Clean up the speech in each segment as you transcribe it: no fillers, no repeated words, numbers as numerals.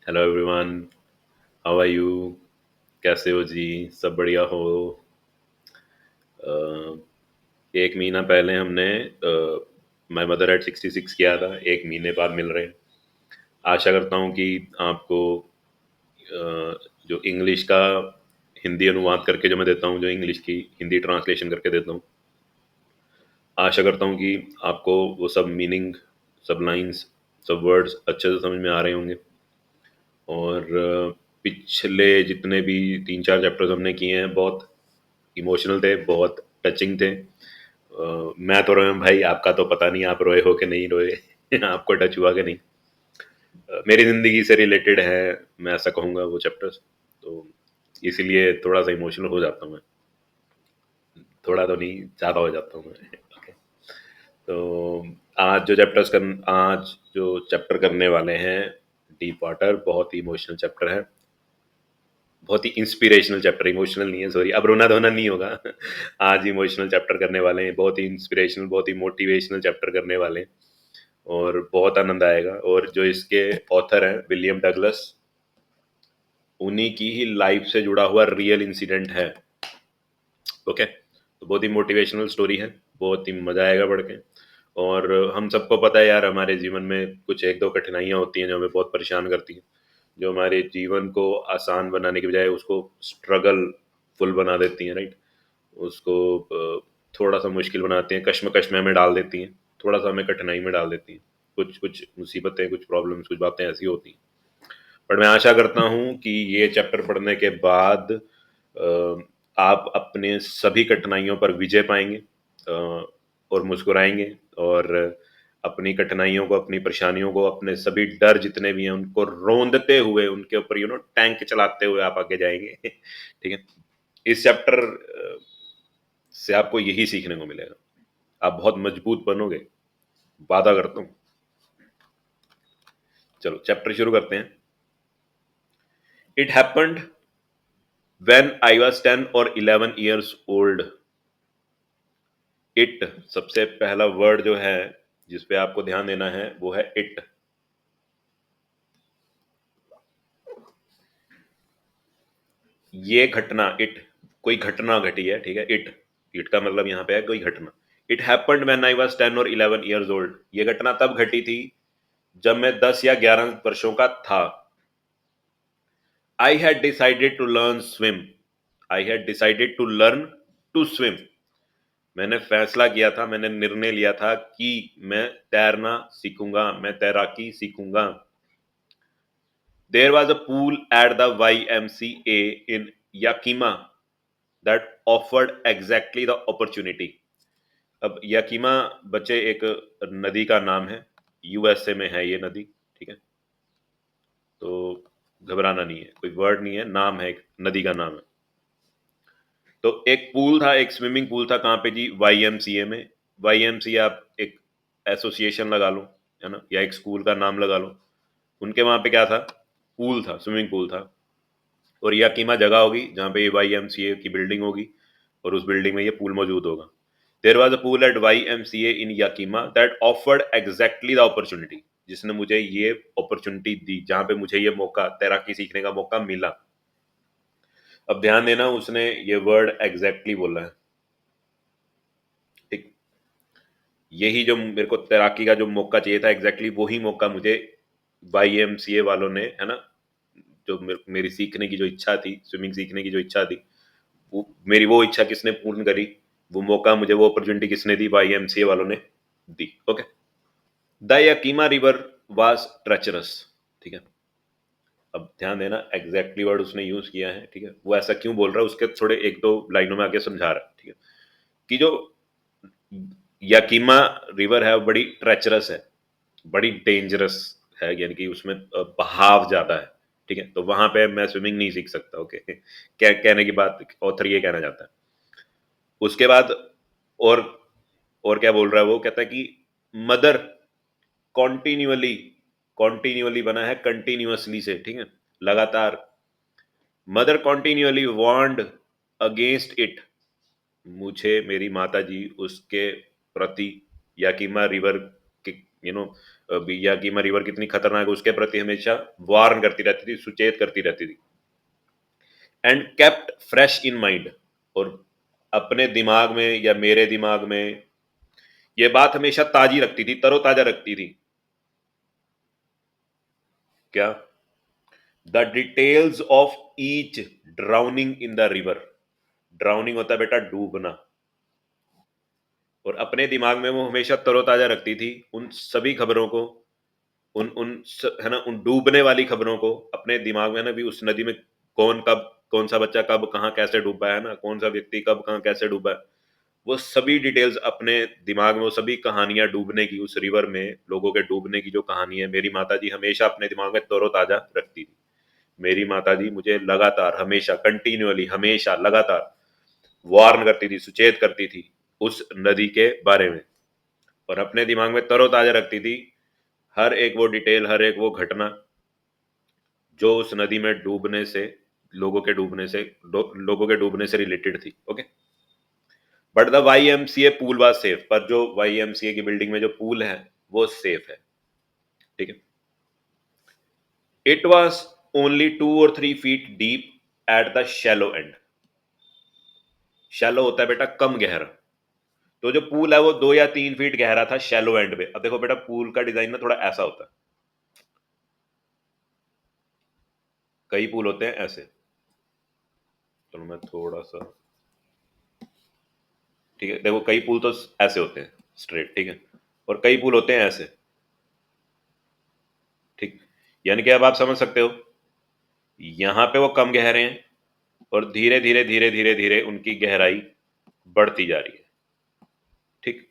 Hello everyone. How are you? कैसे हो जी? सब बढ़िया हो? अ, एक महीना पहले हमने माय मदर एट 66 किया था। एक महीने बाद मिल रहे हैं। आशा करता हूँ कि आपको जो इंग्लिश का हिंदी अनुवाद करके जो मैं देता हूँ, जो इंग्लिश की हिंदी ट्रांसलेशन करके देता हूँ, आशा करता हूँ कि आपको वो सब मीनिंग, सब लाइंस, सब वर्ड्स अच्छे से समझ में आ रहे होंगे। और पिछले जितने भी 3-4 चैप्टर्स हमने किए हैं बहुत इमोशनल थे, बहुत टचिंग थे। मैं तो रोया हूँ भाई, आपका तो पता नहीं आप रोए हो कि नहीं रोए। आपको टच हुआ कि नहीं? मेरी ज़िंदगी से रिलेटेड है, मैं ऐसा कहूँगा वो चैप्टर्स। तो इसीलिए थोड़ा सा इमोशनल हो जाता हूँ मैं। थोड़ा तो नहीं, ज़्यादा हो जाता हूँ मैं। ओके। तो आज जो चैप्टर करने वाले हैं, डीप वाटर, बहुत ही इमोशनल चैप्टर है। बहुत ही इंस्पिरेशनल चैप्टर, इमोशनल नहीं है, सॉरी, अब रोना धोना नहीं होगा। आज इमोशनल चैप्टर करने वाले हैं, बहुत ही इंस्पिरेशनल, बहुत ही मोटिवेशनल चैप्टर करने वाले हैं। और बहुत आनंद आएगा। और जो इसके ऑथर हैं, विलियम डगलस, उन्हीं की ही लाइफ से जुड़ा हुआ रियल इंसिडेंट है। ओके। तो बहुत ही मोटिवेशनल स्टोरी है, बहुत ही मजा आएगा पढ़ के। और हम सबको पता है यार, हमारे जीवन में कुछ एक दो कठिनाइयां होती हैं जो हमें बहुत परेशान करती हैं, जो हमारे जीवन को आसान बनाने के बजाय उसको स्ट्रगल फुल बना देती हैं, राइट? उसको थोड़ा सा मुश्किल बनाती हैं, कश्मकश में हमें डाल देती हैं, थोड़ा सा हमें कठिनाई में डाल देती हैं। कुछ कुछ मुसीबतें, कुछ प्रॉब्लम्स, कुछ बातें ऐसी होती हैं। पर मैं आशा करता हूँ कि ये चैप्टर पढ़ने के बाद आप अपने सभी कठिनाइयों पर विजय पाएंगे, और मुस्कुराएंगे, और अपनी कठिनाइयों को, अपनी परेशानियों को, अपने सभी डर जितने भी हैं उनको रोंदते हुए, उनके ऊपर टैंक चलाते हुए आप आगे जाएंगे। ठीक है। इस चैप्टर से आपको यही सीखने को मिलेगा। आप बहुत मजबूत बनोगे, वादा करता हूँ। चलो चैप्टर शुरू करते हैं। It happened when I was 10 और 11 ईयर्स ओल्ड। इट, सबसे पहला वर्ड जो है जिस पे आपको ध्यान देना है वो है इट। ये घटना, इट, कोई घटना घटी है, ठीक है। इट, इट का मतलब यहां पे है कोई घटना। It happened when I was 10 और 11 ईयर्स ओल्ड। ये घटना तब घटी थी जब मैं 10 या 11 वर्षों का था। I had decided to learn swim. I had decided to learn to swim. मैंने फैसला किया था, मैंने निर्णय लिया था कि मैं तैरना सीखूंगा, मैं तैराकी सीखूंगा। There was a pool at the YMCA in Yakima that offered exactly the opportunity. अब याकीमा, बच्चे, एक नदी का नाम है। USA में है ये नदी, ठीक है। तो घबराना नहीं है, कोई वर्ड नहीं है, नाम है, एक नदी का नाम है। तो एक पूल था, एक स्विमिंग पूल था। कहाँ पे जी? YMCA में। YMCA आप एक एसोसिएशन लगा लो, है ना, या एक स्कूल का नाम लगा लो। उनके वहां पे क्या था? पूल था, स्विमिंग पूल था। और याकीमा जगह होगी जहाँ पे YMCA की बिल्डिंग होगी, और उस बिल्डिंग में ये पूल मौजूद होगा। There was a pool at YMCA in Yakima that offered exactly the opportunity, जिसने मुझे ये अपॉर्चुनिटी दी, जहां पे मुझे ये मौका, तैराकी सीखने का मौका मिला। अब ध्यान देना, उसने ये वर्ड एग्जैक्टली बोला है, ठीक। यही जो मेरे को तैराकी का जो मौका चाहिए था, एग्जैक्टली वही मौका मुझे YMCA वालों ने, है ना, जो मेरी सीखने की जो इच्छा थी, स्विमिंग सीखने की जो इच्छा थी, मेरी वो इच्छा किसने पूर्ण करी? वो मौका मुझे, वो अपॉर्चुनिटी किसने दी? YMCA वालों ने दी। Okay. The Yakima river was treacherous, ठीक है। अब ध्यान देना, एग्जैक्टली वर्ड उसने यूज किया है, ठीक है। वो ऐसा क्यों बोल रहा है उसके थोड़े एक दो लाइनों में आगे समझा रहा है, ठीक है। कि जो यकीमा रिवर है वो बड़ी ट्रेचरस है, बड़ी डेंजरस है, यानी कि उसमें बहाव ज्यादा है, ठीक है। तो वहां पे मैं स्विमिंग नहीं सीख सकता। ओके। क्या कहने की बात ऑथर ये कहना चाहता है। उसके बाद और और क्या बोल रहा है? वो कहता है कि मदर कॉन्टिन्यूअली, कॉन्टिन्यूअली बना है कंटिन्यूअसली से, ठीक है, लगातार। Mother continually warned against it. मुझे मेरी माता जी उसके प्रति, याकीमा रिवर के you know Yakima river कितनी खतरनाक है उसके प्रति हमेशा वार्न करती रहती थी, सुचेत करती रहती थी। And kept fresh in mind, और अपने दिमाग में या मेरे दिमाग में ये बात हमेशा ताजी रखती थी, तरोताजा रखती थी। क्या? The details of each drowning in the river. Drowning होता है बेटा डूबना, और अपने दिमाग में वो हमेशा तरोताजा रखती थी उन सभी खबरों को, है ना, उन डूबने वाली खबरों को अपने दिमाग में ना, भी उस नदी में कौन कब, कौन सा बच्चा कब कहाँ कैसे डूबा है ना, कौन सा व्यक्ति कब कहाँ कैसे डूबा है, वो सभी डिटेल्स अपने दिमाग में, वो सभी कहानियां डूबने की, उस रिवर में लोगों के डूबने की जो कहानी है, मेरी माता जी हमेशा अपने दिमाग में तरोताजा रखती थी। मेरी माता जी मुझे लगातार, हमेशा, कंटिन्यूअली, हमेशा लगातार वार्न करती थी, सुचेत करती थी उस नदी के बारे में, और अपने दिमाग में तरोताजा रखती थी हर एक वो डिटेल, हर एक वो घटना जो उस नदी में डूबने से, लोगों के डूबने से, लोगों के डूबने से रिलेटेड थी। Okay. But the YMCA pool was safe, पर जो YMCA की बिल्डिंग में जो पूल है वो सेफ है। ठीक है। इट वॉज ओनली 2 और 3 feet deep at the shallow and. Shallow होता है बेटा कम गहरा, तो जो पूल है वो 2 या 3 फीट गहरा था शैलो एंड पे। अब देखो बेटा पूल का डिजाइन ना थोड़ा ऐसा होता है, कई पूल होते हैं ऐसे। चलो मैं थोड़ा सा, ठीक है, देखो कई पूल तो ऐसे होते हैं स्ट्रेट, ठीक है, और कई पूल होते हैं ऐसे। ठीक। यानी कि अब आप समझ सकते हो, यहां पे वो कम गहरे हैं, और धीरे धीरे धीरे धीरे धीरे उनकी गहराई बढ़ती जा रही है। ठीक।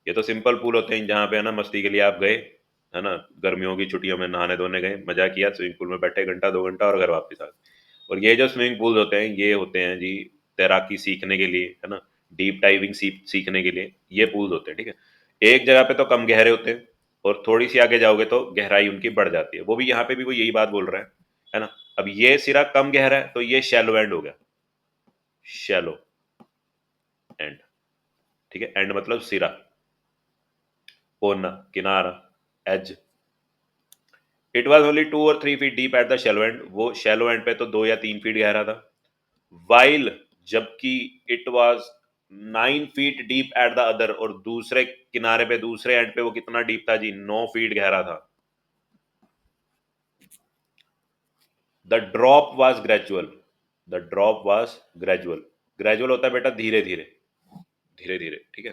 ये तो सिंपल पूल होते हैं जहां पे, है ना, मस्ती के लिए आप गए, है ना, गर्मियों की छुट्टियों में नहाने धोने गए, मजा किया, स्विमिंग पूल में बैठे घंटा 2 घंटा और घर वापस आ गए। और ये जो स्विमिंग पूल होते हैं ये होते हैं जी तैराकी सीखने के लिए, है ना, डीप डाइविंग सीखने के लिए ये पूल होते हैं। ठीक है। एक जगह पे तो कम गहरे होते हैं, और थोड़ी सी आगे जाओगे तो गहराई उनकी बढ़ जाती है। वो भी यहाँ पे भी वो यही बात बोल रहा है ना। अब ये सिरा कम गहरा है तो ये शैलो एंड हो गया, शैलो एंड। ठीक है, एंड मतलब सिरा, कोना, किनारा, एज। इट वॉज ओनली 2 और 3 feet deep at the shallow and, वो शैलो एंड पे तो 2 या 3 फीट गहरा था। वाइल, जबकि it was 9 feet deep at the other, और दूसरे किनारे पे, दूसरे एंड पे वो कितना डीप था जी, 9 फीट गहरा था। The drop was gradual, the drop was gradual. Gradual होता है बेटा धीरे धीरे, धीरे धीरे। ठीक है।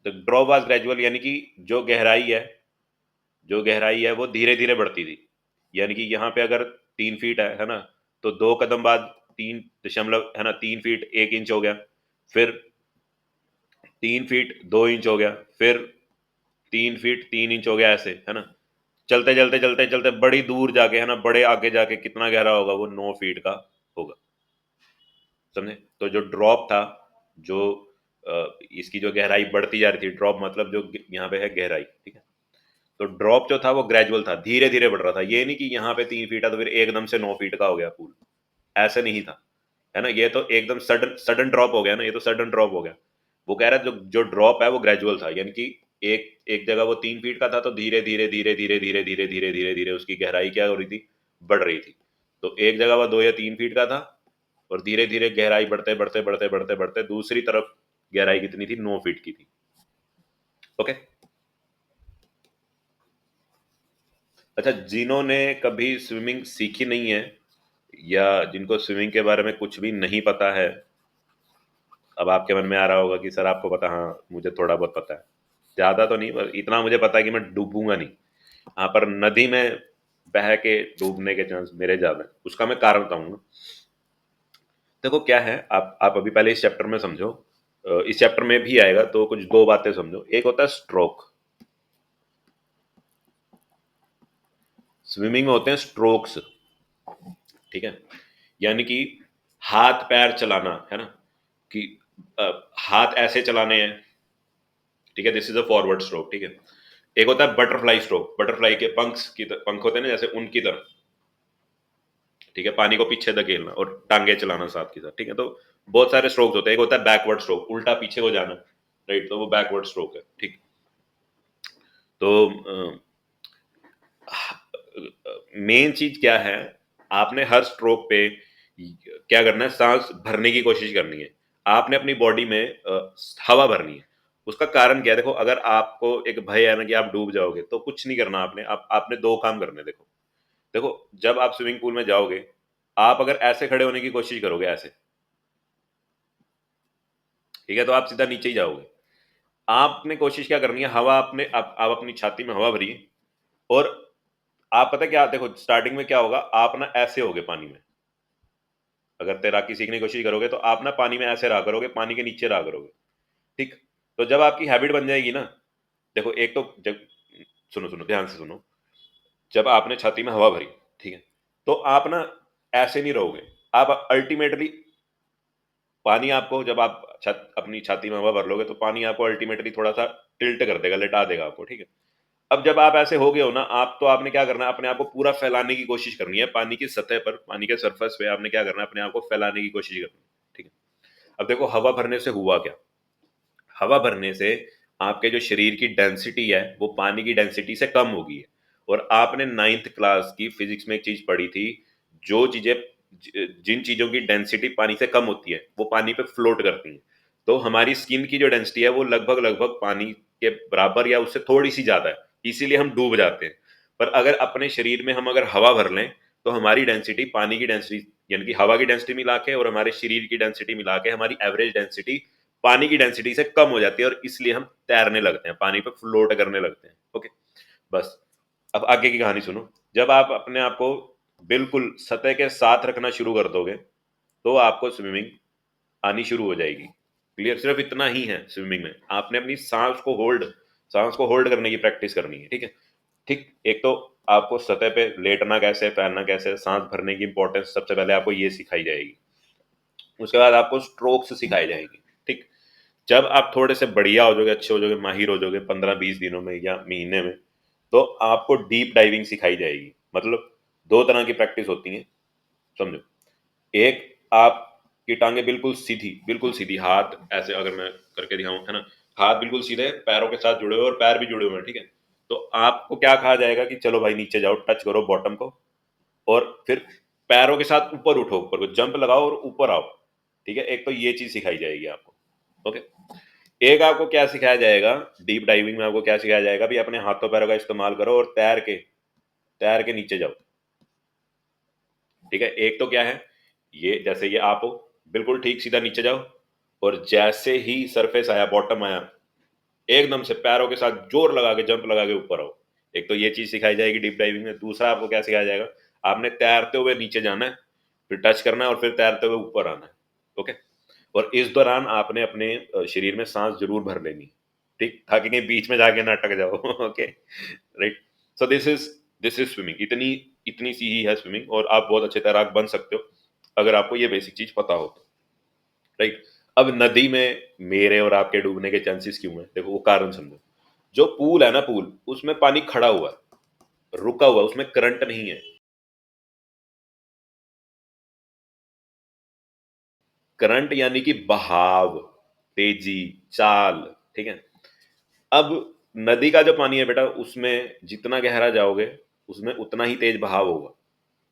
द ड्रॉप वॉज ग्रेजुअल यानी कि जो गहराई है, जो गहराई है वो धीरे धीरे बढ़ती थी। यानी कि यहाँ पे अगर 3 फीट है ना, तो 2 कदम बाद 3 दशमलव, है ना, 3 फीट 1 इंच हो गया, फिर 3 फीट 2 इंच हो गया, फिर 3 फीट 3 इंच हो गया, ऐसे, है ना। चलते चलते चलते चलते बड़ी दूर जाके, है ना, बड़े आगे जाके कितना गहरा होगा, वो 9 फीट का होगा। समझे? तो जो ड्रॉप था, जो इसकी जो गहराई बढ़ती जा रही थी, ड्रॉप मतलब जो यहाँ पे है गहराई। ठीक है। तो ड्रॉप जो था वो ग्रेजुअल था, धीरे धीरे बढ़ रहा था। ये नहीं कि यहाँ पे 3 फीट है तो फिर एकदम से 9 फीट का हो गया पूल, ऐसे नहीं था, है ना। ये तो एकदम सडन सडन ड्रॉप हो गया ना, ये तो सडन ड्रॉप हो गया। वो कह रहा है जो जो ड्रॉप है वो ग्रेजुअल था, यानी कि एक एक जगह वो 3 फीट का था, तो धीरे धीरे धीरे धीरे धीरे धीरे धीरे धीरे धीरे उसकी गहराई क्या हो रही थी, बढ़ रही थी। तो एक जगह वो 2 या 3 फीट का था, और धीरे धीरे गहराई बढ़ते बढ़ते बढ़ते बढ़ते बढ़ते दूसरी तरफ गहराई कितनी थी, 9 फीट की थी। ओके। अच्छा, जिन्होंने कभी स्विमिंग सीखी नहीं है, या जिनको स्विमिंग के बारे में कुछ भी नहीं पता है, अब आपके मन में आ रहा होगा कि सर आपको पता, हाँ मुझे थोड़ा बहुत पता है, ज्यादा तो नहीं, पर इतना मुझे पता है कि मैं डूबूंगा नहीं। हाँ, पर नदी में बह के डूबने के चांस मेरे ज्यादा हैं। उसका मैं कारण बताऊंगा। देखो क्या है, आप अभी पहले इस चैप्टर में समझो, इस चैप्टर में भी आएगा, तो कुछ दो बातें समझो। एक होता है स्ट्रोक, स्विमिंग में होते हैं स्ट्रोक्स। ठीक है। यानी कि हाथ पैर चलाना, है ना, कि अ, हाथ ऐसे चलाने हैं। ठीक है, this is a forward stroke. ठीक है। एक होता है बटरफ्लाई स्ट्रोक, बटरफ्लाई के पंख होते हैं ना, जैसे उनकी तरह। ठीक है, पानी को पीछे धकेलना और टांगे चलाना साथ के साथ। ठीक है। तो बहुत सारे स्ट्रोक्स होते हैं। एक होता है बैकवर्ड स्ट्रोक, उल्टा पीछे को जाना, राइट, तो वो बैकवर्ड स्ट्रोक है। ठीक। तो मेन चीज क्या है, आपने हर स्ट्रोक पे क्या करना है, सांस भरने की कोशिश करनी है। आपने अपनी बॉडी में हवा भरनी है। उसका कारण क्या है, देखो अगर आपको एक भय है ना कि आप डूब जाओगे, तो कुछ नहीं करना आपने। आपने दो काम करने हैं। देखो देखो, जब आप स्विमिंग पूल में जाओगे, आप अगर ऐसे खड़े होने की कोशिश करोगे, ऐसे, ठीक है, तो आप सीधा नीचे ही जाओगे। आपने कोशिश क्या करनी है, हवा आपने आप अपनी छाती में हवा भरिए, और आप पता क्या, देखो स्टार्टिंग में क्या होगा, आप ना ऐसे होगे पानी में। अगर तैराकी सीखने की कोशिश करोगे तो आप ना पानी में ऐसे रहा करोगे, पानी के नीचे रहा करोगे। ठीक। तो जब आपकी हैबिट बन जाएगी ना, देखो एक तो जब, सुनो सुनो ध्यान से सुनो, जब आपने छाती में हवा भरी, ठीक है, तो आप ना ऐसे नहीं रहोगे। आप अल्टीमेटली, पानी आपको, जब आप अपनी छाती में हवा भर लोगे, तो पानी आपको अल्टीमेटली थोड़ा सा टिल्ट कर देगा, लेटा देगा आपको, ठीक है। अब जब आप ऐसे हो गए हो ना, आप तो आपने क्या करना है, अपने आप को पूरा फैलाने की कोशिश करनी है पानी की सतह पर, पानी के सरफेस पे आपने क्या करना है, अपने आप को फैलाने की कोशिश करनी है, ठीक है। अब देखो हवा भरने से हुआ क्या, हवा भरने से आपके जो शरीर की डेंसिटी है वो पानी की डेंसिटी से कम होगी है। और आपने नाइन्थ क्लास की फिजिक्स में एक चीज पढ़ी थी, जो चीजें, जिन चीजों की डेंसिटी पानी से कम होती है वो पानी पे फ्लोट करती हैं। तो हमारी स्किन की जो डेंसिटी है वो लगभग लगभग पानी के बराबर या उससे थोड़ी सी ज्यादा है, इसीलिए हम डूब जाते हैं। पर अगर अपने शरीर में हम अगर हवा भर लें, तो हमारी डेंसिटी पानी की डेंसिटी, यानी कि हवा की डेंसिटी मिला के और हमारे शरीर की डेंसिटी मिला के, हमारी एवरेज डेंसिटी पानी की डेंसिटी से कम हो जाती है, और इसलिए हम तैरने लगते हैं, पानी पे फ्लोट करने लगते हैं। ओके, बस। अब आगे की कहानी सुनो। जब आप अपने आप को बिल्कुल सतह के साथ रखना शुरू कर दोगे, तो आपको स्विमिंग आनी शुरू हो जाएगी। क्लियर? सिर्फ इतना ही है स्विमिंग में, आपने अपनी सांस को होल्ड करने की प्रैक्टिस करनी है, ठीक है। ठीक, एक तो आपको सतह पे लेटना कैसे, तैरना कैसे, सांस भरने की इंपॉर्टेंस सबसे पहले आपको ये सिखाई जाएगी। उसके बाद आपको स्ट्रोक्स सिखाई जाएगी। ठीक। जब आप थोड़े से बढ़िया हो जाओगे, अच्छे हो जाओगे, माहिर हो जाओगे 15-20 दिनों में या महीने में, तो आपको डीप डाइविंग सिखाई जाएगी। मतलब दो तरह की प्रैक्टिस होती है, समझो। एक, आपकी टांगे बिल्कुल सीधी, हाथ ऐसे अगर मैं करके दिखाऊं, है ना, हाथ बिल्कुल सीधे, पैरों के साथ जुड़े हुए और पैर भी जुड़े हुए हैं, ठीक है। तो आपको क्या कहा जाएगा कि चलो भाई नीचे जाओ, टच करो बॉटम को, और फिर पैरों के साथ ऊपर उठो, ऊपर को जंप लगाओ और ऊपर आओ। ठीक है, एक तो ये चीज सिखाई जाएगी आपको। ओके। एक आपको क्या सिखाया जाएगा, डीप डाइविंग में आपको क्या सिखाया जाएगा भी, अपने हाथों पैरों का इस्तेमाल करो और तैर के नीचे जाओ। ठीक है, एक तो क्या है, ये जैसे ये आप हो, बिल्कुल ठीक सीधा नीचे जाओ, और जैसे ही सरफेस आया, बॉटम आया, एकदम से पैरों के साथ जोर लगा के जंप लगा के ऊपर आओ। एक तो ये चीज सिखाई जाएगी डीप डाइविंग में। दूसरा आपको क्या सिखाया जाएगा, आपने तैरते हुए नीचे जाना है, फिर टच करना है, और फिर तैरते हुए ऊपर आना है। ओके। और इस दौरान आपने अपने शरीर में सांस जरूर भर लेनी, ठीक, ताकि कहीं बीच में जाके ना अटक जाओ। Okay, right. So this is swimming. इतनी इतनी सी ही है स्विमिंग, और आप बहुत अच्छे तैराक बन सकते हो अगर आपको ये बेसिक चीज पता हो तो, राइट। अब नदी में मेरे और आपके डूबने के चांसेस क्यों है, देखो वो कारण समझो। जो पूल है ना, पूल, उसमें पानी खड़ा हुआ है, रुका हुआ, उसमें करंट नहीं है। करंट यानी कि बहाव, तेजी, चाल, ठीक है। अब नदी का जो पानी है बेटा, उसमें जितना गहरा जाओगे, उसमें उतना ही तेज बहाव होगा।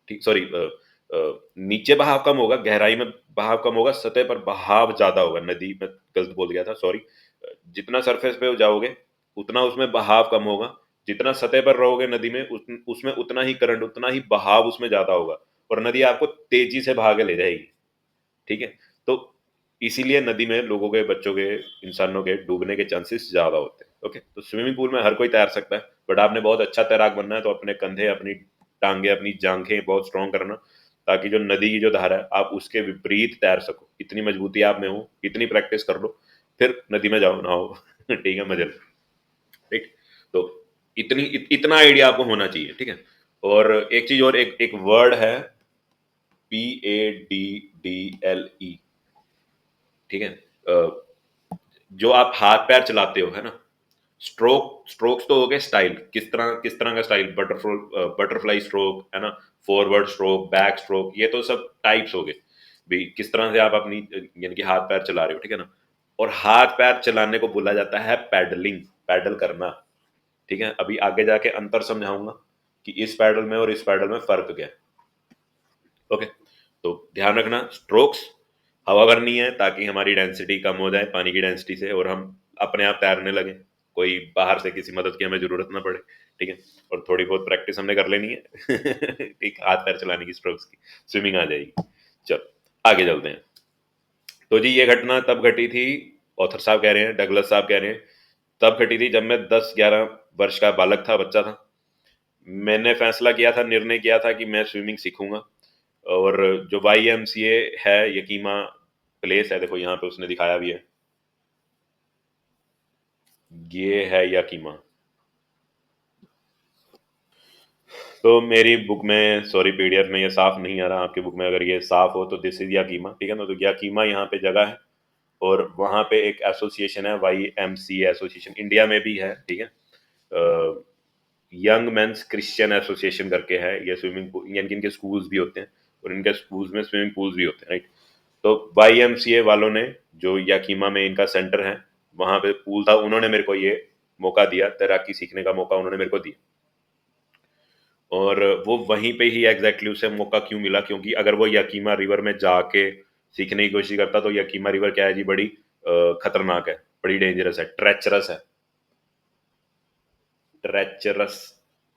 ठीक, सॉरी, नीचे बहाव कम होगा, गहराई में बहाव कम होगा, सतह पर बहाव ज्यादा होगा। नदी में गलत बोल गया था, सॉरी। जितना सरफेस पे जाओगे, उतना उसमें बहाव कम होगा। जितना सतह पर रहोगे नदी में, उसमें उतना ही करंट, उतना ही बहाव उसमें ज्यादा होगा, और नदी आपको तेजी से भागे ले जाएगी। ठीक है। तो इसीलिए नदी में लोगों के, बच्चों के, इंसानों के डूबने के चांसेस ज्यादा होते हैं। ओके, तो स्विमिंग पूल में हर कोई तैर सकता है, बट आपने बहुत अच्छा तैराक बनना है, तो अपने कंधे, अपनी टांगे, अपनी जांघें बहुत स्ट्रांग करना, ताकि जो नदी की जो धारा है, आप उसके विपरीत तैर सको। इतनी मजबूती आप में हो, इतनी प्रैक्टिस कर लो, फिर नदी में जाओ, नहाओ। ठीक है, मजे लो। ठीक। तो इतना आइडिया आपको होना चाहिए, ठीक है। और एक चीज और, एक एक वर्ड है, PADDLE, ठीक है। जो आप हाथ पैर चलाते हो, है ना, स्ट्रोक्स तो हो गए, स्टाइल, किस तरह का स्टाइल, बटरफ्लाई स्ट्रोक, है ना, फॉरवर्ड स्ट्रोक, बैक स्ट्रोक, ये तो सब टाइप्स हो गए भी, किस तरह से आप अपनी, यानी कि हाथ पैर चला रहे हो, ठीक है ना। और हाथ पैर चलाने को बोला जाता है पैडलिंग, पैडल करना। ठीक है, अभी आगे जाके अंतर समझाऊंगा कि इस पैडल में और इस पैडल में फर्क क्या है। ओके, तो ध्यान रखना, स्ट्रोक्स हवा भरनी है ताकि हमारी डेंसिटी कम हो जाए पानी की डेंसिटी से, और हम अपने आप तैरने लगे, कोई बाहर से किसी मदद की हमें जरूरत ना पड़े। ठीक है, और थोड़ी बहुत प्रैक्टिस हमने कर लेनी है ठीक, हाथ पैर चलाने की, स्ट्रोक्स की, स्विमिंग आ जाएगी। चल आगे चलते हैं। तो जी ये घटना तब घटी थी, ऑथर साहब कह रहे हैं, डगलस साहब कह रहे हैं, तब घटी थी जब मैं 10-11 वर्ष का बालक था, बच्चा था। मैंने फैसला किया था, निर्णय किया था कि मैं स्विमिंग सीखूंगा। और जो YMCA है, यकीमा प्लेस है, देखो यहाँ पे उसने दिखाया भी है, ये है यकीमा। तो मेरी बुक में, सॉरी PDF में ये साफ नहीं आ रहा, आपकी बुक में अगर ये साफ हो तो दिस इज यकीमा। ठीक है ना, तो यकीमा यहाँ पे जगह है, और वहाँ पे एक एसोसिएशन है, YMCA एसोसिएशन, इंडिया में भी है। ठीक है, यंग मेंस क्रिश्चियन एसोसिएशन करके है ये। स्विमिंग पूल यानी कि इनके स्कूल्स भी होते हैं, और इनके स्कूल्स में स्विमिंग पूल्स भी होते हैं, राइट। तो YMCA वालों ने, जो याकीमा में इनका सेंटर है, वहां पे पूल था, उन्होंने मेरे को ये मौका दिया, तैराकी सीखने का मौका उन्होंने मेरे को दिया। और वो वहीं पे ही एग्जैक्टली उसे मौका क्यों मिला, क्योंकि अगर वो यकीमा रिवर में जाके सीखने की कोशिश करता, तो यकीमा रिवर क्या है जी, बड़ी खतरनाक है, बड़ी डेंजरस है, ट्रेचरस है, ट्रेचरस।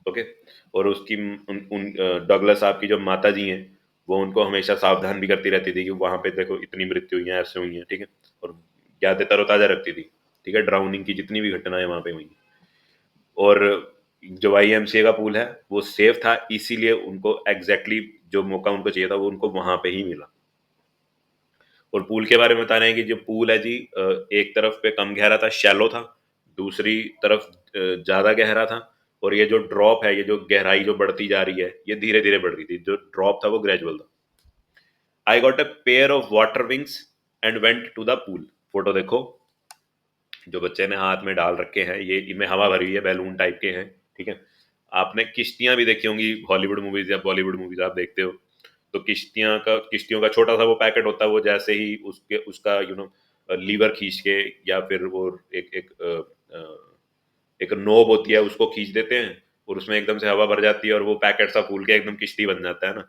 ओके, और उसकी उन डगलस साहब की जो माता जी हैं, वो उनको हमेशा सावधान भी करती रहती थी कि वहां पे देखो इतनी मृत्यु हुई है, ऐसे हुई है। ठीक है, और यादें तरोताजा रखती थी। ठीक है, ड्राउनिंग की जितनी भी घटनाएं वहां पे हुई। और जो YMCA का पूल है वो सेफ था, इसीलिए उनको जो मौका उनको चाहिए था वो उनको वहां पे ही मिला। और पूल के बारे में बता रहे हैं कि जो पूल है जी, एक तरफ पे कम गहरा था, शैलो था, दूसरी तरफ ज्यादा गहरा था। और ये जो ड्रॉप है, ये जो गहराई जो बढ़ती जा रही है, ये धीरे धीरे बढ़ रही थी, जो ड्रॉप था वो ग्रेजुअल था। I got a pair of water wings and went to the pool. Photo देखो, जो बच्चे ने हाथ में डाल रखे हैं, ये इनमें हवा भरी हुई है, बैलून टाइप के हैं। ठीक है, आपने किश्तियां भी देखी होंगी, हॉलीवुड मूवीज या बॉलीवुड मूवीज आप देखते हो, तो किश्तियों का छोटा सा वो पैकेट होता है, वो जैसे ही उसके उसका लीवर खींच के, या फिर वो एक एक एक नोब होती है, उसको खींच देते हैं, और उसमें एकदम से हवा भर जाती है, और वो पैकेट सा फूल के एकदम किश्ती बन जाता है ना।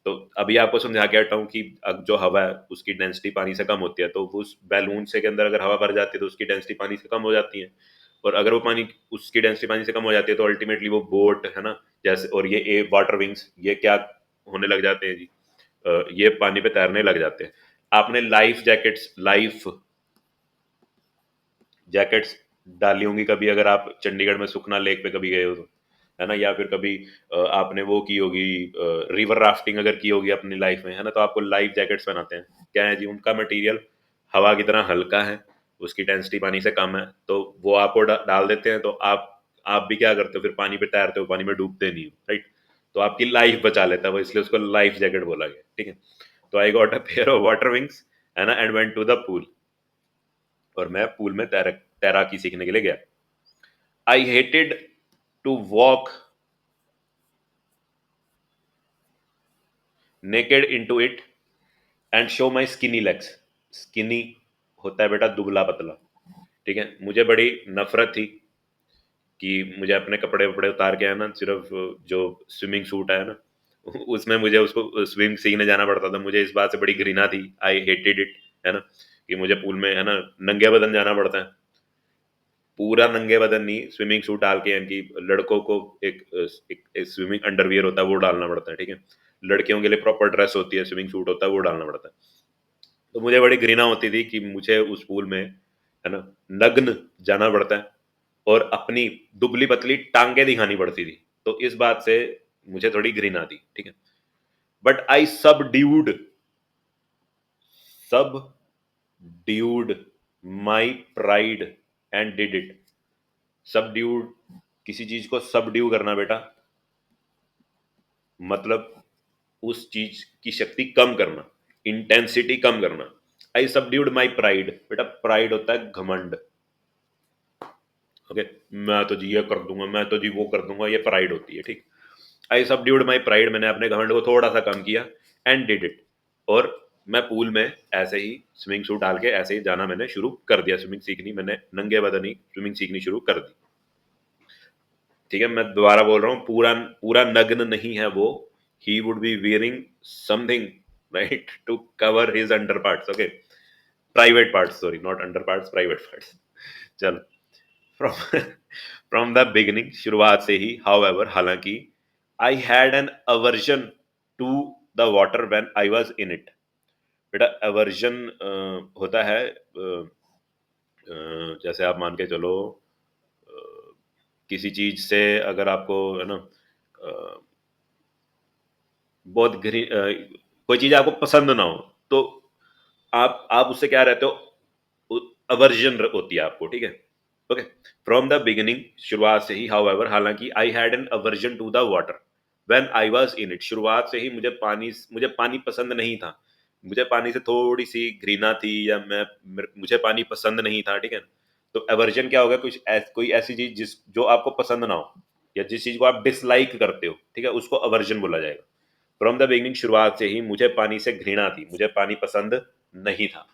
तो अभी आपको समझा के हटा हूँ कि जो हवा है उसकी डेंसिटी पानी से कम होती है, तो उस बैलून से के अंदर अगर हवा भर जाती है तो उसकी डेंसिटी पानी से कम हो जाती है। और अगर वो पानी, उसकी डेंसिटी पानी से कम हो जाती है, तो अल्टीमेटली वो बोट है ना, जैसे, और ये वाटर विंग्स, ये क्या होने लग जाते हैं जी, ये पानी पे तैरने लग जाते हैं। आपने लाइफ जैकेट्स डाली होंगी कभी, अगर आप चंडीगढ़ में सुखना लेक पे कभी गए हो तो, है ना, या फिर कभी आपने वो की होगी, रिवर राफ्टिंग अगर की होगी अपनी लाइफ में, है ना, तो आपको लाइफ जैकेट्स पहनाते हैं। क्या है जी, उनका मटेरियल हवा की तरह हल्का है, उसकी डेंसिटी पानी से कम है, तो वो आपको डाल देते हैं, तो आप भी क्या करते हो फिर, पानी पे तैरते हो, पानी में डूबते नहीं हो, राइट। तो आपकी लाइफ बचा लेता है वो, इसलिए उसको लाइफ जैकेट बोला गया। ठीक है, तो I got a pair of water wings, है ना, and went to the pool. और मैं पूल में तैराकी सीखने के लिए गया। I hated to walk naked into it and show my skinny legs. Skinny होता है बेटा दुबला पतला। ठीक है, मुझे बड़ी नफरत थी कि मुझे अपने कपड़े वपड़े उतार के, है ना, सिर्फ जो स्विमिंग सूट है ना, उसमें मुझे उसको स्विम सीखने जाना पड़ता था। मुझे इस बात से बड़ी घृणा थी, आई हेटेड इट, है ना, कि मुझे पूल में, है ना, नंगे बदन जाना पड़ता है। पूरा नंगे बदन नहीं, स्विमिंग सूट डाल के, यानी कि लड़कों को एक स्विमिंग अंडरवियर होता है वो डालना पड़ता है। ठीक है, लड़कियों के लिए प्रॉपर ड्रेस होती है, स्विमिंग सूट होता है वो डालना पड़ता है। तो मुझे बड़ी घृणा होती थी कि मुझे उस पूल में, है ना, नग्न जाना पड़ता है, और अपनी दुबली पतली टांगे दिखानी पड़ती थी। तो इस बात से मुझे थोड़ी घृणा थी। ठीक है, बट आई सब dude my pride and did it. सब ड्यूड, किसी चीज को सब ड्यू करना बेटा, मतलब उस चीज की शक्ति कम करना, इंटेंसिटी कम करना। आई सबड्यूड माई प्राइड, बेटा प्राइड होता है घमंड। ओके, मैं तो जी ये कर दूंगा, मैं तो जी वो कर दूंगा, ये प्राइड होती है। ठीक, आई सबड्यूड माई प्राइड, मैंने अपने घमंड को थोड़ा सा कम किया, एंड डिड इट। और मैं पूल में ऐसे ही स्विमिंग सूट डाल के ऐसे ही जाना मैंने शुरू कर दिया, स्विमिंग सीखनी मैंने, नंगे बदन ही स्विमिंग सीखनी शुरू कर दी। ठीक है, मैं दोबारा बोल रहा हूँ, पूरा पूरा नग्न नहीं है वो। He would be wearing something, right, to cover his under parts, okay, private parts, sorry, not under parts, private parts. चलो, फ्रॉम फ्रॉम द बिगिनिंग, शुरुआत से ही, हाउएवर, हालांकि, I had an aversion to the water when I was in it. बेटा, aversion होता है, जैसे आप मान के चलो, किसी चीज से अगर आपको, है ना, बहुत कोई चीज आपको पसंद ना हो, तो आप उससे क्या रहते हो, अवर्जन होती है आपको, ठीक है, ओके। फ्रॉम द बिगिनिंग, शुरुआत से ही, हाउएवर, हालांकि, I had an aversion to the water when I was in it, शुरुआत से ही मुझे पानी पसंद नहीं था। मुझे पानी से थोड़ी सी घृणा थी, या मुझे पानी पसंद नहीं था, ठीक है। तो एवर्जन क्या होगा, कोई ऐसी चीज जो आपको पसंद ना हो, या जिस चीज को आप डिसलाइक करते हो, ठीक है, उसको अवर्जन बोला जाएगा। फ्रॉम द बिगिनिंग, शुरुआत से ही, मुझे पानी से घृणा थी, मुझे पानी पसंद नहीं था।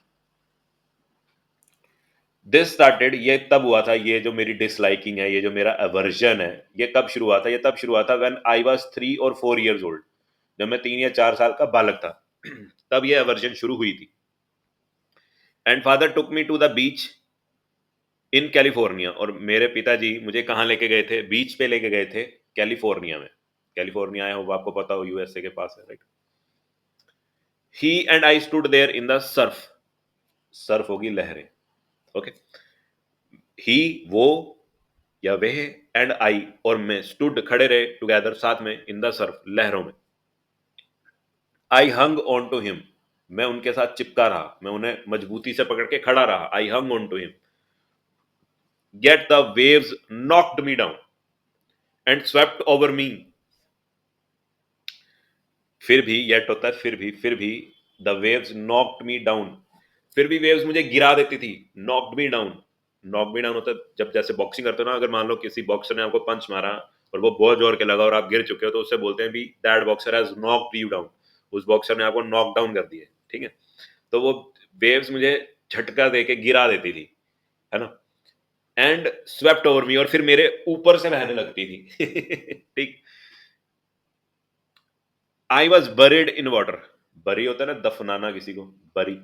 दिस स्टार्टेड, ये तब हुआ था, ये जो मेरी डिसलाइकिंग है, ये जो मेरा अवर्जन है, ये कब शुरू हुआ था, ये तब शुरू हुआ था व्हेन आई वाज 3 और 4 years ओल्ड, जब मैं 3 या 4 साल का बालक था। तब ये अवर्जन शुरू हुई थी। And father took me to the beach in California, और मेरे पिताजी मुझे कहाँ लेके गए थे, बीच पे लेके गए थे, कैलिफोर्निया में। कैलिफोर्निया है, वो आपको पता हो, यूएसए के पास है, right. He and I stood there in the surf, surf होगी लहरें, ओके। ही, वो, या वह, एंड आई, और मैं, स्टूड, खड़े रहे, टुगेदर, साथ में, इन द सर्फ, लहरों में। आई हंग ऑन टू हिम, मैं उनके साथ चिपका रहा, मैं उन्हें मजबूती से पकड़ के खड़ा रहा, I hung on to him. Get the waves knocked me down and swept over me, फिर भी, येट होता है फिर भी the waves knocked me down, फिर भी वेव्स मुझे गिरा देती थी। Knocked me down, knock me down होता है जब, जैसे बॉक्सिंग करते हो ना, अगर मान लो किसी बॉक्सर ने आपको पंच मारा और वो बहुत जोर के लगा और आप गिर चुके हो, तो उससे बोलते हैं भी that boxer has knocked you down, उस बॉक्सर ने आपको नॉक डाउन कर दिया, ठीक है। तो वो वेव्स मुझे झटका दे के गिरा देती थी, है ना। एंड स्वेप्ट ओवर मी, और फिर मेरे ऊपर से बहने लगती थी। ठीक। I was buried in water, बरी होता है ना, दफनाना किसी को, बरी,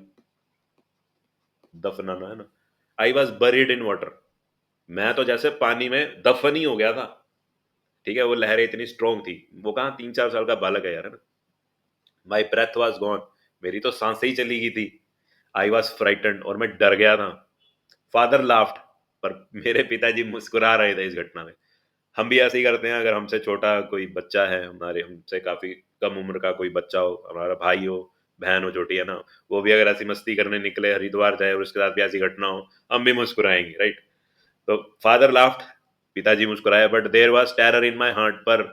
दफनाना, है ना। I was buried in water, मैं तो जैसे पानी में दफन ही हो गया था, ठीक है। वो लहरें इतनी स्ट्रोंग थी, वो कहाँ 3 4 साल का बालक है यार, है ना। माई ब्रेथ वॉज गॉन, मेरी तो सांसें ही चली गई थी। आई वॉज फ्राइटन, और मैं डर गया था। फादर लाफ्ट, पर मेरे पिताजी मुस्कुरा रहे थे इस घटना में। हम भी ऐसे ही करते हैं, अगर हमसे छोटा कोई बच्चा है, हमारे हमसे काफी कम उम्र का कोई बच्चा हो, हमारा भाई हो, बहन हो छोटी, है ना, वो भी अगर ऐसी मस्ती करने निकले, हरिद्वार जाए और उसके साथ भी ऐसी घटना हो, हम भी मुस्कुराएंगे, राइट। तो फादर लाफ्ट, पिताजी मुस्कुराए, but there was terror in my heart, पर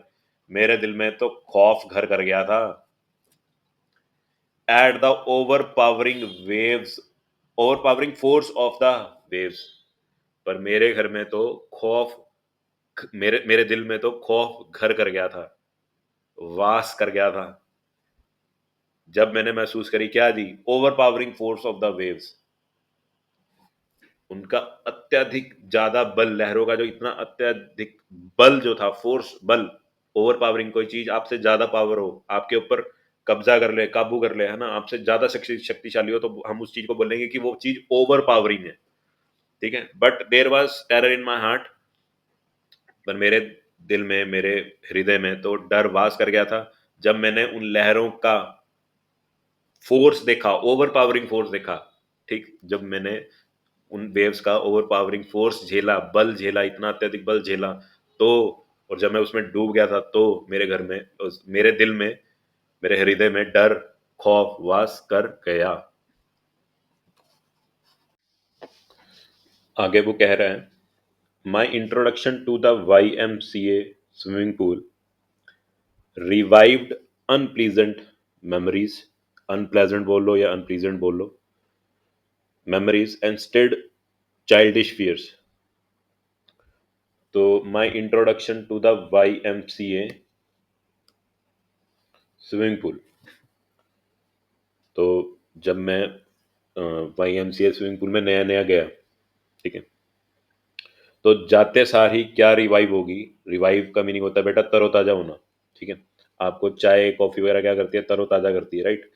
मेरे दिल में तो खौफ घर कर गया था। At the overpowering waves, overpowering force of the waves, पर मेरे घर में तो खौफ, मेरे मेरे दिल में तो खौफ घर कर गया था, वास कर गया था, जब मैंने महसूस करी क्या जी, overpowering force of the waves, उनका अत्यधिक ज्यादा बल, लहरों का जो इतना अत्यधिक बल जो था, फोर्स, बल, ओवर पावरिंग, कोई चीज आपसे ज्यादा पावर हो, आपके ऊपर कब्जा कर ले, काबू कर ले, है ना, आपसे ज्यादा शक्तिशाली हो, तो हम उस चीज को बोलेंगे कि वो चीज ओवर पावरिंग है, ठीक है। But there was terror in my heart, पर मेरे दिल में, मेरे हृदय में तो डर वास कर गया था, जब मैंने उन लहरों का फोर्स देखा, ओवर पावरिंग फोर्स देखा, ठीक, जब मैंने उन वेव्स का ओवर पावरिंग फोर्स झेला, बल झेला, इतना अत्यधिक बल झेला, तो, और जब मैं उसमें डूब गया था, तो मेरे घर में, मेरे दिल में, मेरे हृदय में डर, खौफ वास कर गया। आगे वो कह रहा है, my introduction to the YMCA swimming pool revived unpleasant memories, unpleasant बोल लो या अनप्लीजेंट बोल लो, memories and stirred childish fears. तो my introduction to the YMCA swimming pool, तो जब मैं YMCA स्विमिंग पूल में नया नया गया, ठीक है, तो जाते सार ही क्या रिवाइव होगी? रिवाइव का मीनिंग होता है बेटा तरोताजा होना, ठीक है। आपको चाय कॉफी वगैरह क्या करती है? तरोताजा करती है, राइट।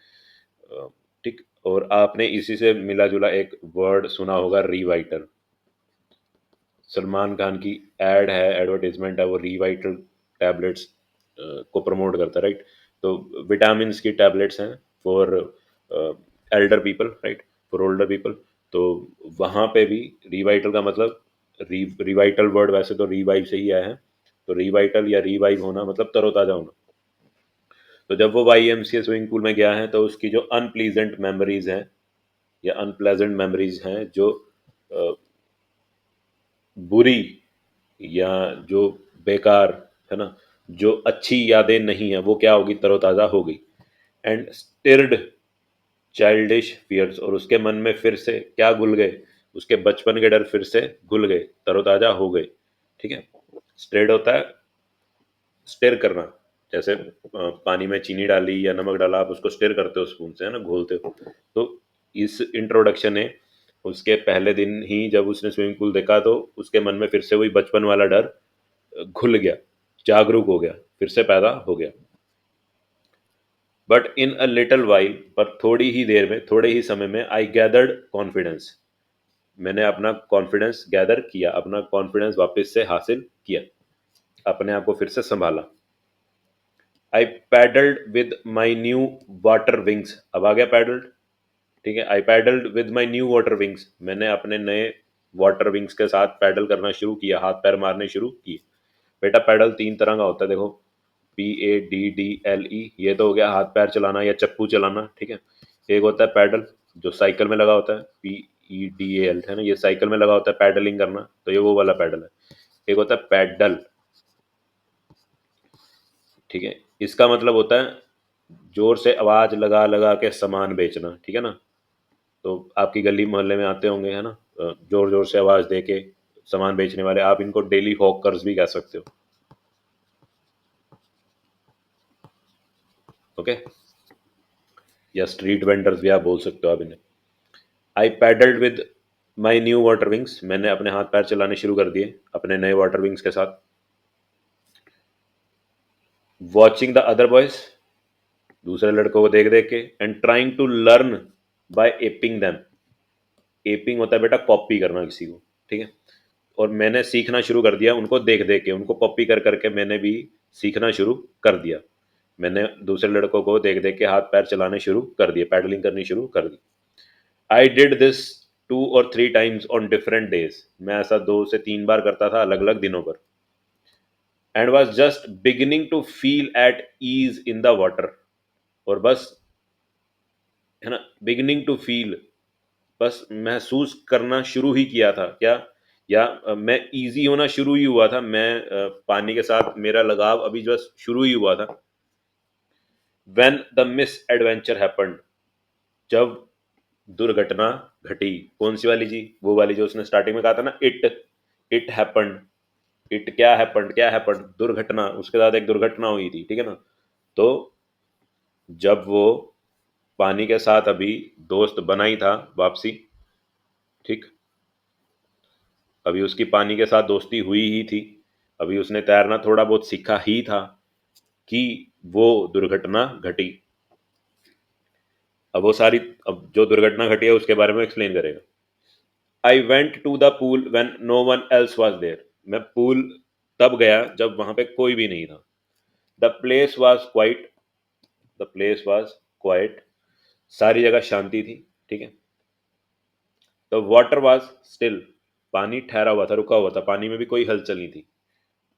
ठीक। और आपने इसी से मिला जुला एक वर्ड सुना होगा, रीवाइटल। सलमान खान की एड है, एडवर्टाइजमेंट है, वो रीवाइटल टैबलेट्स को प्रमोट करता है, राइट। तो विटामिन की टैबलेट्स हैं for Elder people, right, for older people. तो वहाँ पे भी रीवाइटल का मतलब, रिवाइटल वर्ड वैसे तो रिवाइव से ही आया है, तो रिवाइटल या रिवाइव होना मतलब तरोताजा होना। तो जब वो YMCA स्विमिंग पूल में गया है तो उसकी जो अनप्लीजेंट मेमोरीज हैं या अनप्लेजेंट मेमोरीज हैं, जो अ, बुरी या जो बेकार है ना, जो अच्छी यादें नहीं है, वो क्या होगी? तरोताज़ा हो गई। एंड स्टिर्ड चाइल्डिश फियर्स, और उसके मन में फिर से क्या घुल गए? उसके बचपन के डर फिर से घुल गए, तरोताज़ा हो गए, ठीक है। स्टिर्ड होता है स्टिर करना, जैसे पानी में चीनी डाली या नमक डाला, आप उसको स्टिर करते हो स्पून से, है ना, घोलते हो। तो इस इंट्रोडक्शन ने, उसके पहले दिन ही जब उसने स्विमिंग पूल देखा तो उसके मन में फिर से वही बचपन वाला डर घुल गया, जागरूक हो गया, फिर से पैदा हो गया। But in a little while, पर थोड़ी ही देर में, थोड़े ही समय में, आई गैदर्ड कॉन्फिडेंस, मैंने अपना कॉन्फिडेंस गैदर किया, अपना कॉन्फिडेंस वापस से हासिल किया, अपने आप को फिर से संभाला। I paddled with my new water wings, अब आ गया पैडल्ड, ठीक है। I paddled with my new water wings, मैंने अपने नए वाटर विंग्स के साथ पैडल करना शुरू किया, हाथ पैर मारने शुरू किए। बेटा पैडल तीन तरह का होता है, देखो, PADDLE, ये तो हो गया हाथ पैर चलाना या चप्पू चलाना, ठीक है। एक होता है पैडल जो साइकिल में लगा होता है, PEDAL, है ना, ये साइकिल में लगा होता है पैडलिंग करना, तो ये वो वाला पैडल है। एक होता है पैडल, ठीक है, इसका मतलब होता है जोर से आवाज लगा लगा के सामान बेचना, ठीक है ना। तो आपकी गली मोहल्ले में आते होंगे, है ना, जोर जोर से आवाज दे के सामान बेचने वाले, आप इनको डेली हॉकर्स भी कह सकते हो, ओके, या स्ट्रीट वेंडर्स भी आप बोल सकते हो आप इन्हें। I paddled with my new water wings, मैंने अपने हाथ पैर चलाने शुरू कर दिए अपने नए वाटर विंग्स के साथ। वॉचिंग द अदर बॉयज, दूसरे लड़कों को देख देख के, and trying to learn by aping them, aping होता है बेटा कॉपी करना किसी को, ठीक है। और मैंने सीखना शुरू कर दिया उनको देख देख के, उनको कॉपी कर करके मैंने भी सीखना शुरू कर दिया। मैंने दूसरे लड़कों को देख देख के हाथ पैर चलाने शुरू कर दिए, पैडलिंग करनी शुरू कर दी। I did this 2 or 3 times on different days, मैं ऐसा 2 से 3 बार करता था अलग अलग दिनों पर। And was just beginning to feel at ease in the water, और बस, है ना, बिगिनिंग टू फील, बस महसूस करना शुरू ही किया था क्या, या मैं इजी होना शुरू ही हुआ था, मैं पानी के साथ मेरा लगाव अभी बस शुरू ही हुआ था। When the miss adventure happened, जब दुर्घटना घटी। कौन सी वाली जी? वो वाली जो उसने स्टार्टिंग में कहा था ना, इट हैपेंड, इट क्या हैपेंड, क्या हैपेंड, दुर्घटना, उसके साथ एक दुर्घटना हुई थी, ठीक है ना। तो जब वो पानी के साथ अभी दोस्त बना ही था वापसी, ठीक, अभी उसकी पानी के साथ दोस्ती हुई ही थी, अभी उसने तैरना थोड़ा बहुत सीखा ही था कि वो दुर्घटना घटी। अब वो सारी, अब जो दुर्घटना घटी है उसके बारे में एक्सप्लेन करेगा। I went to the pool when no one else was there, मैं पूल तब गया जब वहां पे कोई भी नहीं था। The place was quiet, the place was quiet, सारी जगह शांति थी, ठीक है। द वाटर वाज स्टिल, पानी ठहरा हुआ था, रुका हुआ था, पानी में भी कोई हलचल नहीं थी।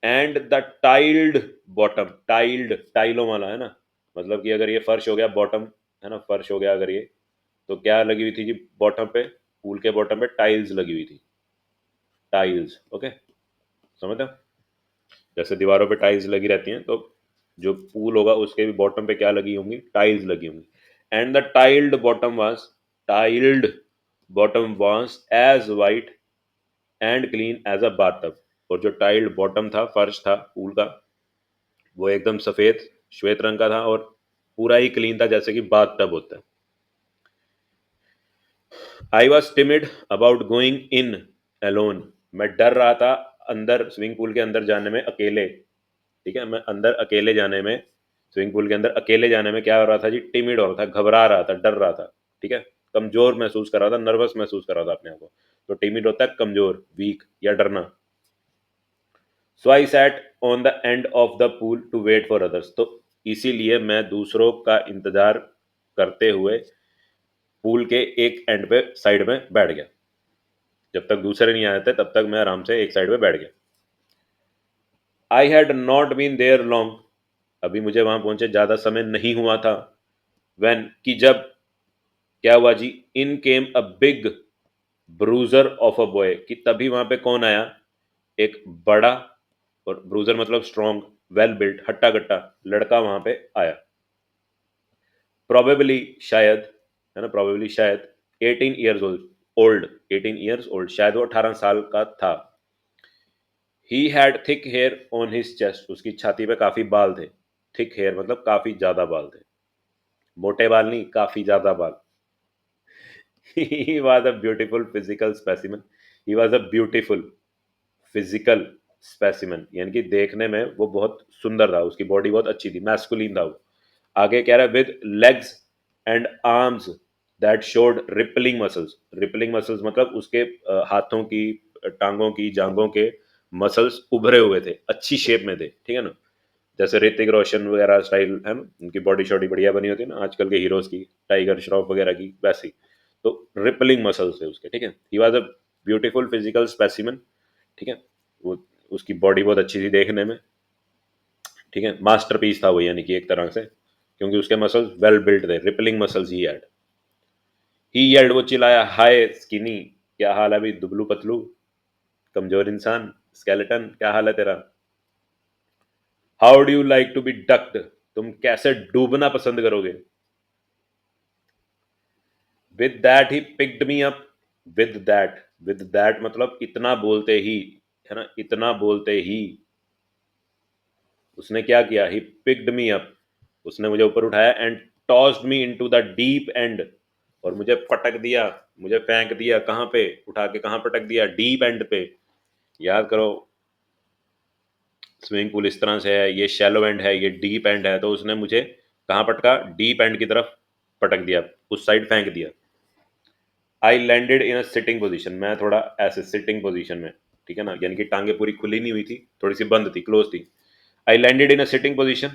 And the tiled bottom, tiled टाइलों वाला, है ना, मतलब कि अगर ये फर्श हो गया बॉटम, है ना, फर्श हो गया अगर ये, तो क्या लगी हुई थी जी बॉटम पे? पूल के बॉटम पे टाइल्स लगी हुई थी, टाइल्स, ओके, समझते हो? जैसे दीवारों पे टाइल्स लगी रहती हैं, तो जो पूल होगा उसके भी बॉटम पे क्या लगी होंगी? टाइल्स लगी होंगी। And the tiled bottom was, tiled bottom was as white and clean as a bathtub, और जो टाइल्ड बॉटम था, फर्श था पूल का, वो एकदम सफेद श्वेत रंग का था और पूरा ही क्लीन था, जैसे कि बाथ टब होता है। I was timid about going in alone, मैं डर रहा था अंदर स्विमिंग पूल के अंदर जाने में अकेले, ठीक है, मैं अंदर अकेले जाने में, स्विमिंग पूल के अंदर अकेले जाने में क्या हो रहा था जी, टिमिड हो रहा था, घबरा रहा था, डर रहा था, ठीक है, कमजोर महसूस कर रहा था, नर्वस महसूस कर रहा था अपने आप को। तो टिमिड होता है कमजोर, वीक या डरना। So I sat on the end of the pool to wait for others, तो इसीलिए मैं दूसरों का इंतजार करते हुए पूल के एक एंड पे साइड में बैठ गया। जब तक दूसरे नहीं आए थे तब तक मैं आराम से एक साइड पे बैठ गया। I had not been there long, अभी मुझे वहां पहुंचे ज्यादा समय नहीं हुआ था। वेन कि जब क्या हुआ जी, in came a big bruiser of a boy, कि तभी वहां पे कौन आया, एक बड़ा, और ब्रूजर मतलब स्ट्रॉन्ग, वेल बिल्ट, हट्टा कट्टा लड़का वहां पे आया। प्रोबेबली शायद, है ना, प्रोबेबली शायद 18 ईयर्स ओल्ड, 18 ईयर्स ओल्ड, शायद वो 18 साल का था। He had thick hair on his chest, उसकी छाती पे काफी बाल थे। थिक हेयर मतलब काफी ज्यादा बाल थे, मोटे बाल नहीं, काफी ज्यादा बाल। He was a beautiful physical specimen, he was a beautiful physical specimen, यानी कि देखने में वो बहुत सुंदर था, उसकी बॉडी बहुत अच्छी थी, मैस्कुलिन था वो। आगे कह रहा है with legs and arms that showed rippling muscles, rippling muscles मतलब उसके हाथों की, टांगों की, जांघों के मसल्स उभरे हुए थे, अच्छी शेप में थे, ठीक है ना, जैसे ऋतिक रोशन वगैरह स्टाइल है ना, उनकी बॉडी शॉडी बढ़िया बनी होती है ना आजकल के हीरोज की, टाइगर श्रॉफ वगैरह की वैसी। तो रिपलिंग मसल्स थे उसके, ठीक है, he was a beautiful physical specimen, ठीक है, वो उसकी बॉडी बहुत अच्छी थी देखने में, ठीक है, मास्टरपीस था वो, यानी कि एक तरह से, क्योंकि उसके मसल्स वेल बिल्ट थे, रिपलिंग मसल्स ही येल्ड, वो चिल्लाया, हाय स्किनी, क्या हाल है भाई दुबलू पतलू, कमजोर इंसान, स्केलेटन, क्या हाल है तेरा। How do you like to be ducked, तुम कैसे डूबना पसंद करोगे। With that he picked me up, with that, with that मतलब इतना बोलते ही, है ना, इतना बोलते ही उसने क्या किया, ही पिक्ड मी अप, उसने मुझे ऊपर उठाया, and tossed me into the deep and, और मुझे पटक दिया, मुझे फेंक दिया, कहाँ पे उठा के, कहाँ पटक दिया, डीप एंड पे। याद करो, स्विमिंग पूल इस तरह से है, ये शैलो एंड है, ये डीप एंड है, तो उसने मुझे कहाँ पटका, डीप एंड की तरफ पटक दिया, उस साइड फेंक दिया। I landed in a sitting position, मैं थोड़ा ऐसे सिटिंग पोजीशन में, ठीक है ना, यानी कि टांगे पूरी खुली नहीं हुई थी, थोड़ी सी बंद थी, क्लोज थी। I landed in a sitting position,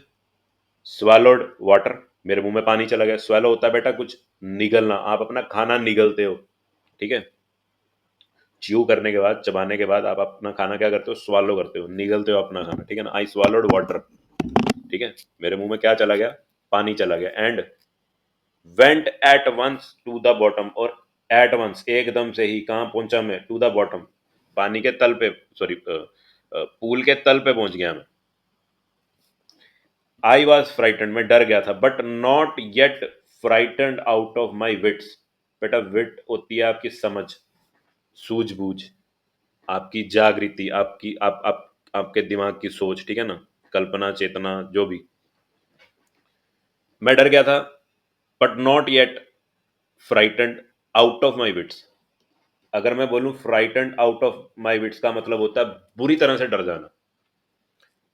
swallowed water, मेरे मुंह में पानी चला गया। swallow होता है बेटा कुछ निगलना, आप अपना खाना निगलते हो, ठीक है, च्यू करने के बाद, चबाने के बाद आप अपना खाना क्या करते हो, स्वालो करते हो, निगलते हो अपना खाना, ठीक है ना। आई swallowed वाटर, ठीक है, मेरे मुंह में क्या चला गया, पानी चला गया। And went at once to the bottom, और एट वंस एकदम से ही कहाँ पहुंचा मैं, टू द बॉटम, पानी के तल पे, सॉरी पूल के तल पे पहुंच गया मैं। आई वॉज फ्राइटेंड, मैं डर गया था, but not yet frightened out of my wits, बेटा विट होती है आपकी समझ, सूझबूझ, आपकी जागृति, आपकी आप आपके दिमाग की सोच, ठीक है ना, कल्पना चेतना जो भी। मैं डर गया था, but not yet frightened out of my wits. अगर मैं बोलूं frightened out of my wits का मतलब होता है बुरी तरह से डर जाना।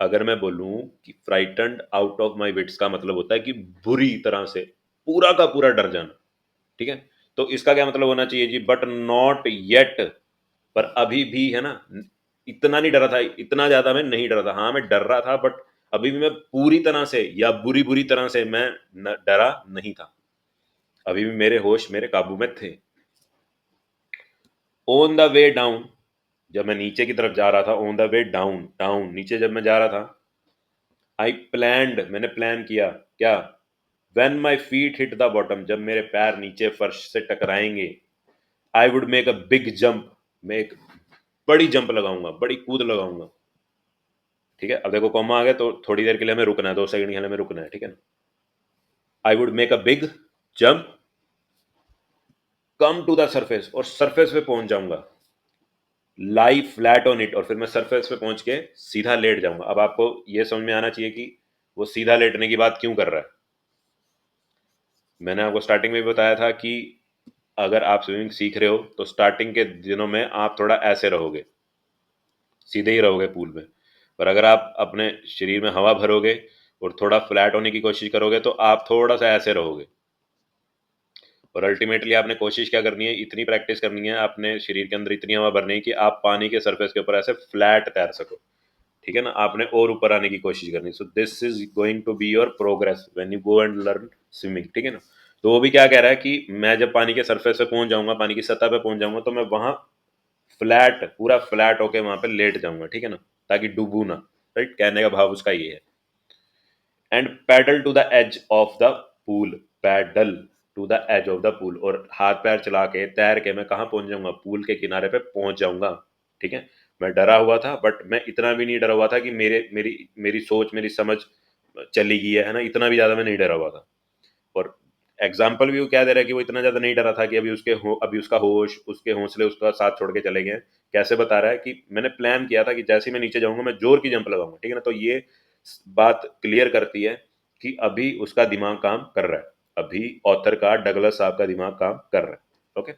अगर मैं बोलूं कि frightened out of my wits का मतलब होता है कि बुरी तरह से, पूरा का पूरा डर जाना, ठीक है। तो इसका क्या मतलब होना चाहिए जी, बट नॉट येट, पर अभी भी, है ना, इतना नहीं डरा था, इतना ज्यादा मैं नहीं डरा था, हाँ मैं डर रहा था, बट अभी भी मैं पूरी तरह से या बुरी बुरी तरह से मैं डरा नहीं था, अभी भी मेरे होश मेरे काबू में थे। ऑन द वे डाउन, जब मैं नीचे की तरफ जा रहा था, on the way down, down नीचे जब मैं जा रहा था, आई प्लान्ड, मैंने प्लान किया, क्या, when my feet hit the bottom, जब मेरे पैर नीचे फर्श से टकराएंगे, I would make a big jump, मैं एक बड़ी जंप लगाऊंगा, बड़ी कूद लगाऊंगा, ठीक है। अब देखो कॉमा आ गया, तो थोड़ी देर के लिए हमें रुकना है, 2 सेकंड के लिए हमें रुकना है, ठीक है ना। I would make a big jump, come to the surface, और सरफेस पे पहुंच जाऊंगा, लाई फ्लैट ऑन इट, और फिर मैं सरफेस पे पहुंच के सीधा लेट जाऊंगा। अब आपको यह समझ में आना चाहिए कि वो सीधा लेटने की बात क्यों कर रहा है। मैंने आपको स्टार्टिंग में भी बताया था कि अगर आप स्विमिंग सीख रहे हो तो स्टार्टिंग के दिनों में आप थोड़ा ऐसे रहोगे, सीधे ही रहोगे पूल में। पर अगर आप अपने शरीर में हवा भरोगे और थोड़ा फ्लैट होने की कोशिश करोगे तो आप थोड़ा सा ऐसे रहोगे। और अल्टीमेटली आपने कोशिश क्या करनी है, इतनी प्रैक्टिस करनी है अपने शरीर के अंदर इतनी हवा भरने की कि आप पानी के सरफेस के ऊपर ऐसे फ्लैट तैर सको। ठीक है ना, आपने और ऊपर आने की कोशिश करनी। So this is going to be your progress when you go and learn swimming. ठीक है ना। तो वो भी क्या कह रहा है कि मैं जब पानी के सरफेस पे पहुंच जाऊंगा, पानी की सतह पे पहुंच जाऊंगा, तो मैं वहां फ्लैट, पूरा फ्लैट होके वहां पे लेट जाऊंगा। ठीक है ना, ताकि डूबू ना। राइट, कहने का भाव उसका ये है। And paddle to the edge of the pool, paddle to the edge of the pool, और हाथ पैर चला के तैर के मैं कहाँ पहुंच जाऊंगा, पूल के किनारे पे पहुंच जाऊंगा। ठीक है। मैं डरा हुआ था, बट मैं इतना भी नहीं डरा हुआ था कि मेरी मेरी सोच, मेरी समझ चली गई है ना, इतना भी ज्यादा मैं नहीं डरा हुआ था। और एग्जाम्पल भी वो क्या दे रहा है कि वो इतना ज्यादा नहीं डरा था कि अभी उसका होश, उसके हौसले उसका साथ छोड़ के चले गए। कैसे बता रहा है कि मैंने प्लान किया था कि जैसे ही मैं नीचे जाऊंगा मैं जोर की जंप लगाऊंगा। ठीक है ना, तो ये बात क्लियर करती है कि अभी उसका दिमाग काम कर रहा है, अभी ऑथर का, डगलस साहब का दिमाग काम कर रहा है। ओके।